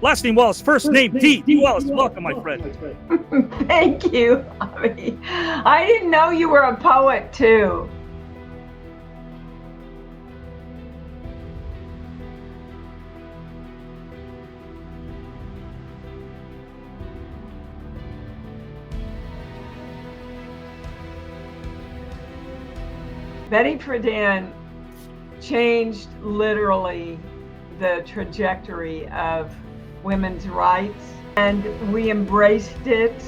Last name Wallace, first name D. D. Wallace, welcome, my friend. Thank you, Avi. I didn't know you were a poet, too. Betty Friedan changed literally the trajectory of women's rights, and we embraced it.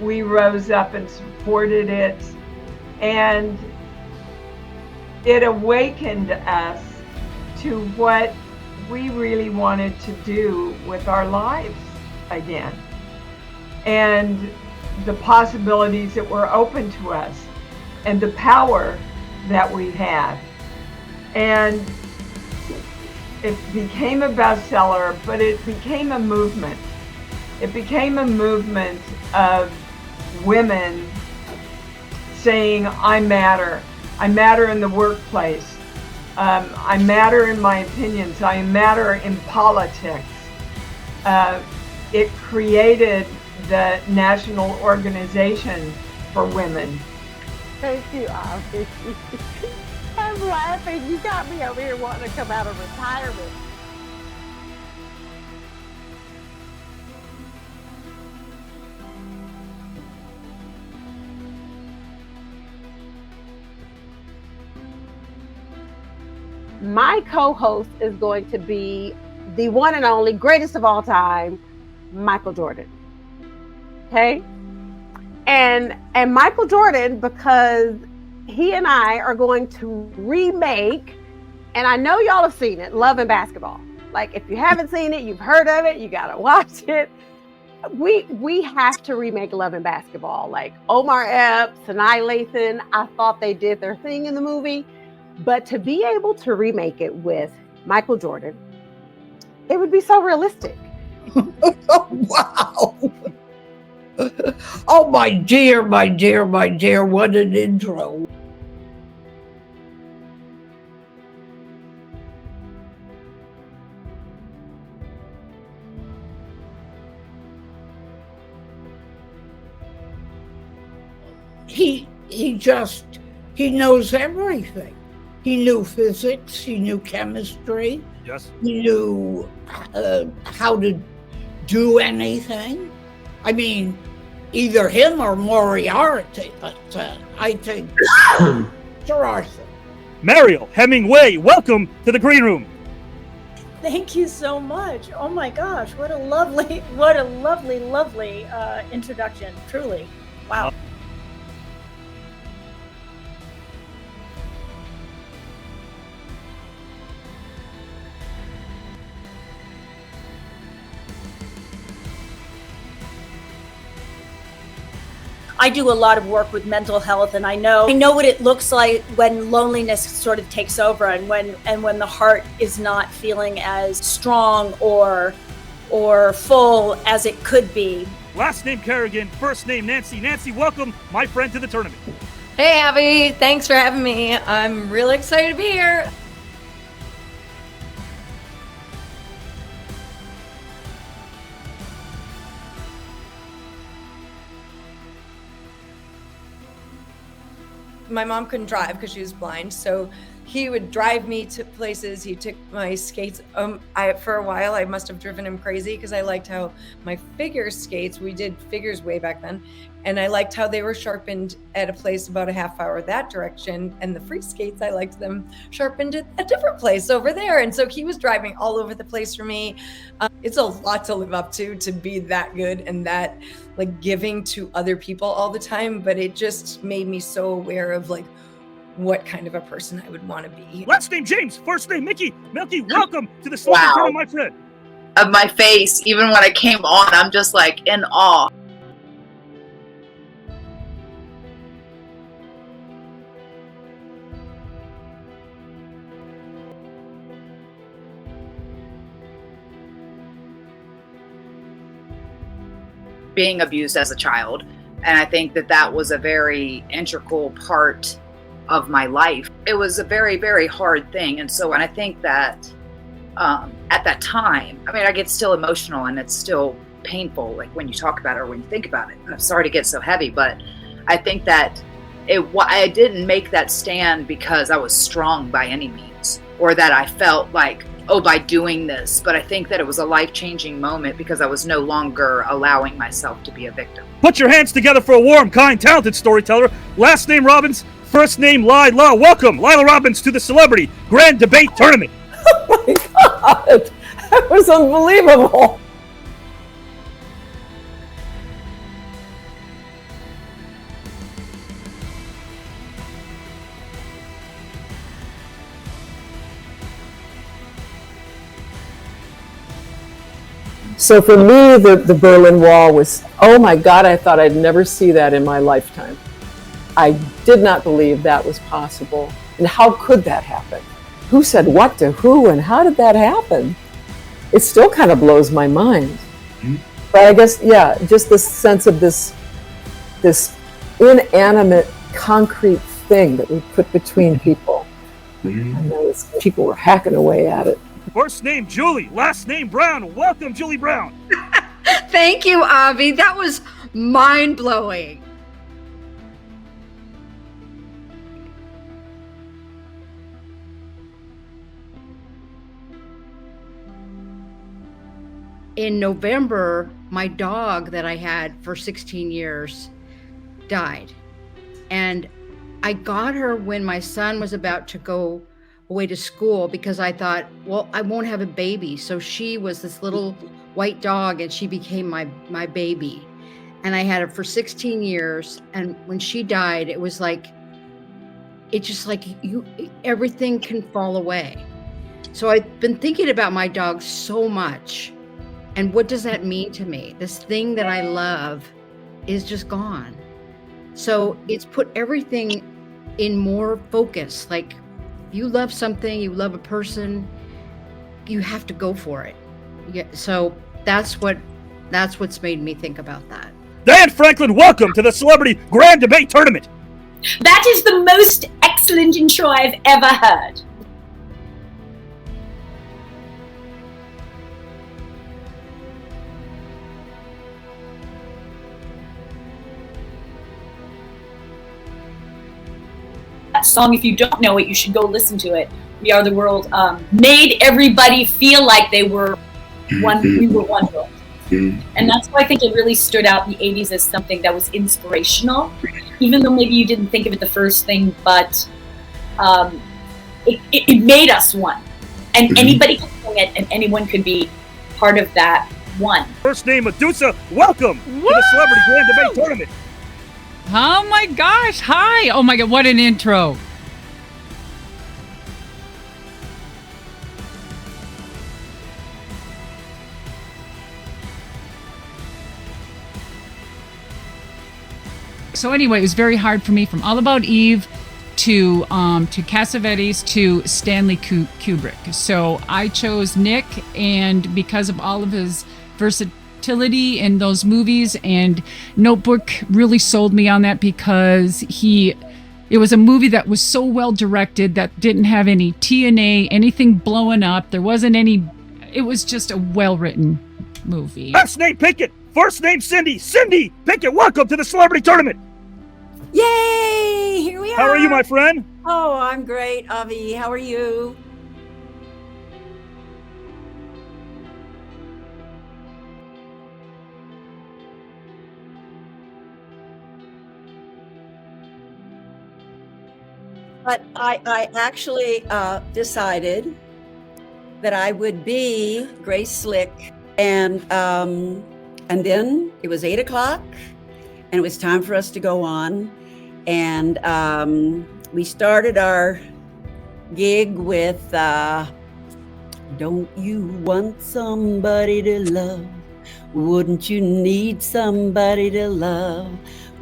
We rose up and supported it, and it awakened us to what we really wanted to do with our lives again, and the possibilities that were open to us, and the power that we had. And it became a bestseller, but it became a movement. It became a movement of women saying, I matter. I matter in the workplace. I matter in my opinions. I matter in politics. It created the National Organization for Women. Thank you, Avi. I'm laughing. You got me over here wanting to come out of retirement. My co-host is going to be the one and only greatest of all time, Michael Jordan. Okay? And Michael Jordan, because he and I are going to remake, and I know y'all have seen it, Love and Basketball. Like, if you haven't seen it, you've heard of it, you gotta watch it. We have to remake Love and Basketball. Like, Omar Epps, Sanaa Lathan, I thought they did their thing in the movie. But to be able to remake it with Michael Jordan, it would be so realistic. Oh, wow. Oh, my dear, my dear, my dear, what an intro. He knows everything. He knew physics, he knew chemistry. Yes. He knew how to do anything. I mean, either him or Moriarty, but I think Sir Arthur. Mariel Hemingway, welcome to the green room. Thank you so much. Oh my gosh, what a lovely introduction, truly. Wow. I do a lot of work with mental health, and I know what it looks like when loneliness sort of takes over, and when the heart is not feeling as strong or full as it could be. Last name Kerrigan, first name Nancy. Nancy, welcome, my friend, to the tournament. Hey, Avi, thanks for having me. I'm really excited to be here. My mom couldn't drive because she was blind, so he would drive me to places. He took my skates. For a while, I must have driven him crazy because I liked how my figure skates, we did figures way back then, and I liked how they were sharpened at a place about a half hour that direction, and the free skates, I liked them sharpened at a different place over there. And so he was driving all over the place for me. It's a lot to live up to be that good and that like giving to other people all the time, but it just made me so aware of like what kind of a person I would want to be. Last name James, first name Mickey. Milky, welcome to the Celebrity Tournament, my friend. Of my face, even when I came on, I'm just like in awe. Being abused as a child, and I think that was a very integral part of my life. It was a very, very hard thing, and so, and I think that at that time, I mean, I get still emotional and it's still painful, like when you talk about it or when you think about it. I'm sorry to get so heavy, but I think that I didn't make that stand because I was strong by any means, or that I felt like, oh, by doing this, but I think that it was a life-changing moment because I was no longer allowing myself to be a victim. Put your hands together for a warm, kind, talented storyteller. Last name Robbins, first name Lila. Welcome, Lila Robbins, to the Celebrity Grand Debate Tournament. Oh my God, that was unbelievable. So for me, the Berlin Wall was, oh my God, I thought I'd never see that in my lifetime. I did not believe that was possible. And how could that happen? Who said what to who, and how did that happen? It still kind of blows my mind. Mm-hmm. But I guess, yeah, just this sense of this inanimate, concrete thing that we put between people. Mm-hmm. And those people were hacking away at it. First name Julie, last name Brown. Welcome, Julie Brown. Thank you, Avi. That was mind-blowing. In November, my dog that I had for 16 years died. And I got her when my son was about to go away to school because I thought, well, I won't have a baby. So she was this little white dog and she became my baby. And I had her for 16 years. And when she died, it was like, it's just like everything can fall away. So I've been thinking about my dog so much. And what does that mean to me? This thing that I love is just gone. So it's put everything in more focus. Like, you love something, you love a person, you have to go for it. Yeah, so that's what's made me think about that. Diane Franklin, welcome to the Celebrity Grand Debate Tournament. That is the most excellent intro I've ever heard. That song, if you don't know it, you should go listen to it. We Are the World made everybody feel like they were one. We were one world, and that's why I think it really stood out in the '80s as something that was inspirational, even though maybe you didn't think of it the first thing. But it made us one, and anybody could sing it, and anyone could be part of that one. First name Medusa, welcome to the Celebrity Grand Debate Tournament. Oh my gosh, hi! Oh my God, what an intro. So anyway, it was very hard for me from All About Eve to Cassavetes to Stanley Kubrick. So I chose Nick, and because of all of his versatility in those movies, and Notebook really sold me on that because it was a movie that was so well directed that didn't have any TNA, anything blowing up. There wasn't any, it was just a well-written movie. Last name Pickett, first name Cindy. Cindy Pickett, welcome to the Celebrity Tournament. Yay! Here we are. How are you, my friend? Oh, I'm great, Avi. How are you? But I actually decided that I would be Grace Slick, and then it was 8 o'clock, and it was time for us to go on, and we started our gig with "Don't You Want Somebody to Love? Wouldn't you need somebody to love?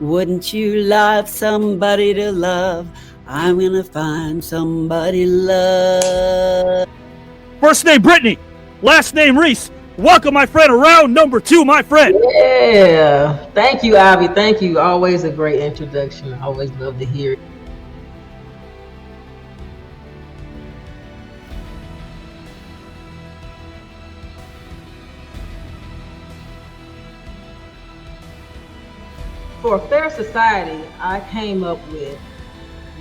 Wouldn't you love somebody to love? I'm gonna find somebody to love." First name Brittney, last name Reese. Welcome, my friend. Round number 2, my friend. Yeah. Thank you, Avi. Thank you. Always a great introduction. I always love to hear it. for a fair society, I came up with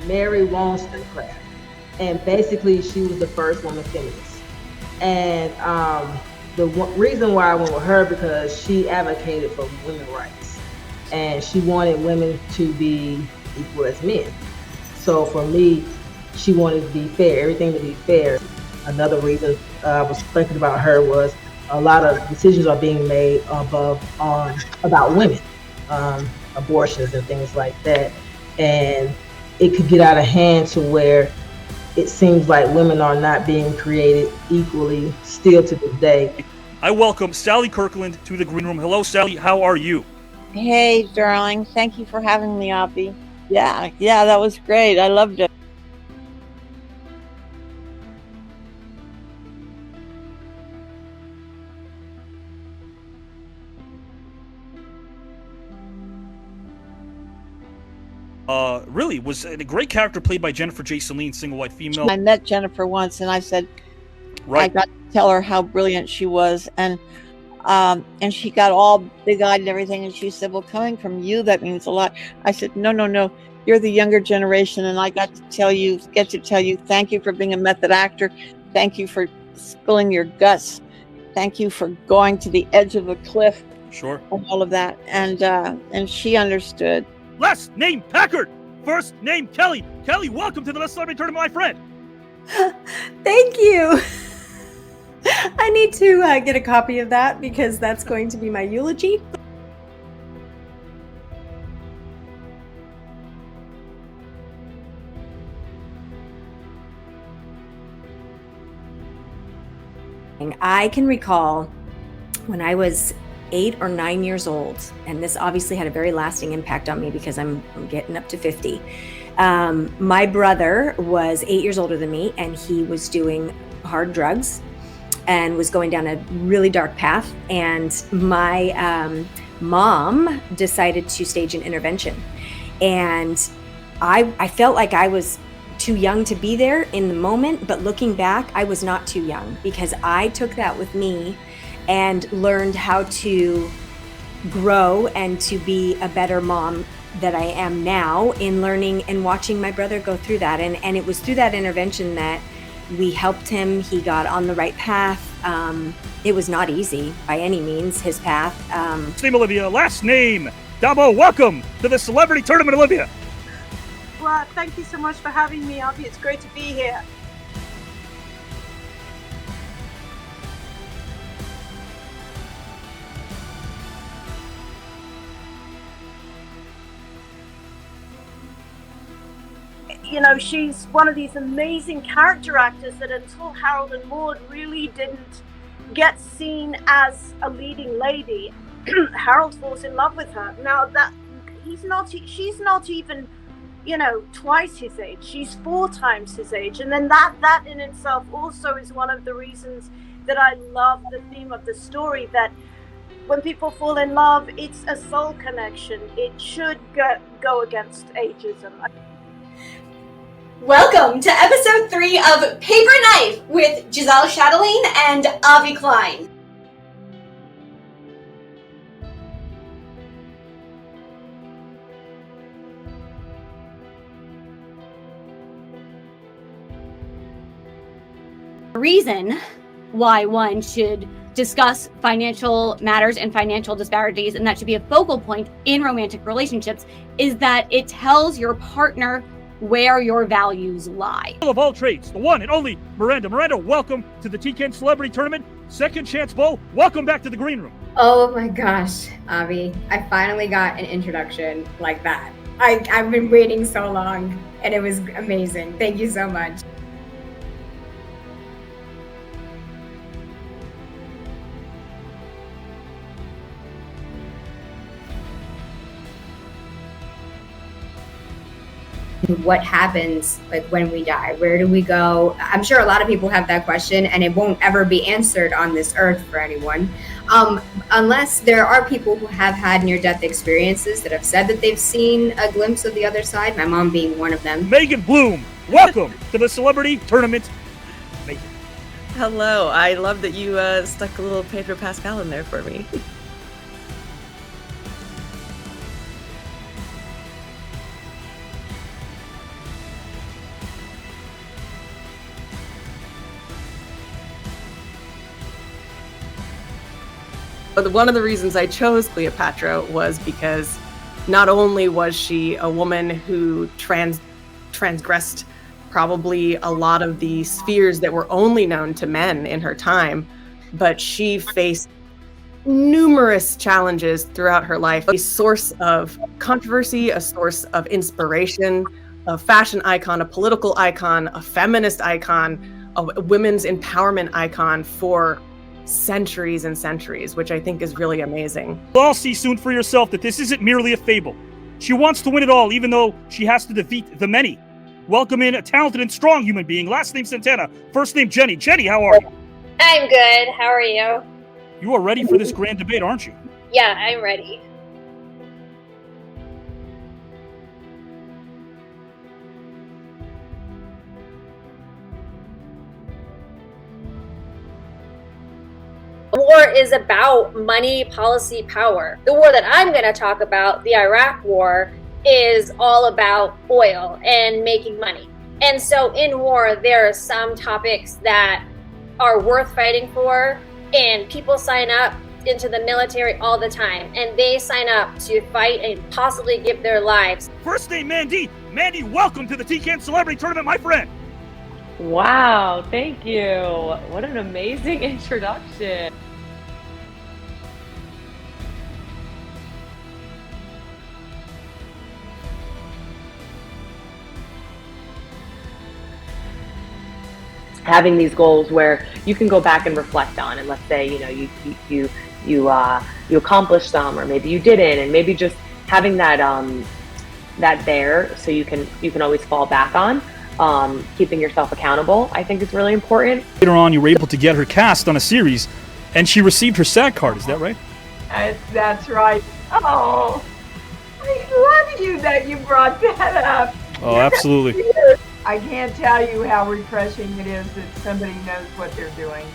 Mary Wollstonecraft, and basically she was the first woman feminist. And the reason why I went with her because she advocated for women's rights, and she wanted women to be equal as men. So for me, she wanted to be fair, everything to be fair. Another reason I was thinking about her was a lot of decisions are being made about women, abortions and things like that. And it could get out of hand to where it seems like women are not being created equally still to this day. I welcome Sally Kirkland to the green room. Hello, Sally. How are you? Hey, darling. Thank you for having me, Avi. Yeah, that was great. I loved it. Really was a great character played by Jennifer J. Celine, single white female. I met Jennifer once, and I said, Right. I got to tell her how brilliant she was, and she got all big-eyed and everything, and she said, well, coming from you, that means a lot. I said, no, you're the younger generation, and I get to tell you, thank you for being a method actor, thank you for spilling your guts, thank you for going to the edge of a cliff, Sure. and all of that, and she understood. Last name Packard, first name Kelly. Kelly, welcome to the Best Celebrity Tournament, my friend. Thank you. I need to get a copy of that because that's going to be my eulogy. I can recall when I was 8 or 9 years old, and this obviously had a very lasting impact on me because I'm getting up to 50. My brother was 8 years older than me, and he was doing hard drugs and was going down a really dark path. And my mom decided to stage an intervention. And I felt like I was too young to be there in the moment, but looking back, I was not too young because I took that with me and learned how to grow and to be a better mom that I am now in learning and watching my brother go through that. And it was through that intervention that we helped him. He got on the right path. It was not easy by any means, his path. First name Olivia, last name Dabo. Welcome to the Celebrity Tournament, Olivia. Well, thank you so much for having me, Avi. It's great to be here. You know, she's one of these amazing character actors that until Harold and Maude really didn't get seen as a leading lady. Harold falls in love with her. Now that she's not even, you know, twice his age. She's 4 times his age. And then that in itself also is one of the reasons that I love the theme of the story, that when people fall in love, it's a soul connection. It should go against ageism. Welcome to episode 3 of Paper Knife with Giselle Chatelaine and Avi Klein. Reason why one should discuss financial matters and financial disparities, and that should be a focal point in romantic relationships, is that it tells your partner where your values lie. Of all trades, the one and only Miranda. Miranda, welcome to the TKN Celebrity Tournament. Second Chance Bowl, welcome back to the green room. Oh my gosh, Avi, I finally got an introduction like that. I've been waiting so long, and it was amazing. Thank you so much. What happens like when we die? Where do we go? I'm sure a lot of people have that question, and it won't ever be answered on this earth for anyone, unless there are people who have had near-death experiences that have said that they've seen a glimpse of the other side, my mom being one of them. Megan Bloom, welcome to the Celebrity Tournament. Megan. Hello, I love that you stuck a little Pedro Pascal in there for me. But one of the reasons I chose Cleopatra was because not only was she a woman who transgressed probably a lot of the spheres that were only known to men in her time, but she faced numerous challenges throughout her life. A source of controversy, a source of inspiration, a fashion icon, a political icon, a feminist icon, a women's empowerment icon for centuries and centuries, which I think is really amazing. You'll all see soon for yourself that this isn't merely a fable. She wants to win it all, even though she has to defeat the many. Welcome in a talented and strong human being. Last name Santana, first name Jenny. Jenny, how are you? I'm good. How are you? You are ready for this grand debate, aren't you? Yeah, I'm ready. War is about money, policy, power. The war that I'm going to talk about, the Iraq War, is all about oil and making money. And so in war, there are some topics that are worth fighting for, and people sign up into the military all the time, and they sign up to fight and possibly give their lives. First name Mandy. Mandy, welcome to the TKN Celebrity Tournament, my friend. Wow, thank you. What an amazing introduction. Having these goals where you can go back and reflect on, and let's say you accomplished some, or maybe you didn't, and maybe just having that that there so you can always fall back on. Keeping yourself accountable, I think, is really important. Later on, you were able to get her cast on a series, and she received her SAG card. Is that right? That's right. Oh, I love you that you brought that up. Oh, absolutely. I can't tell you how refreshing it is that somebody knows what they're doing.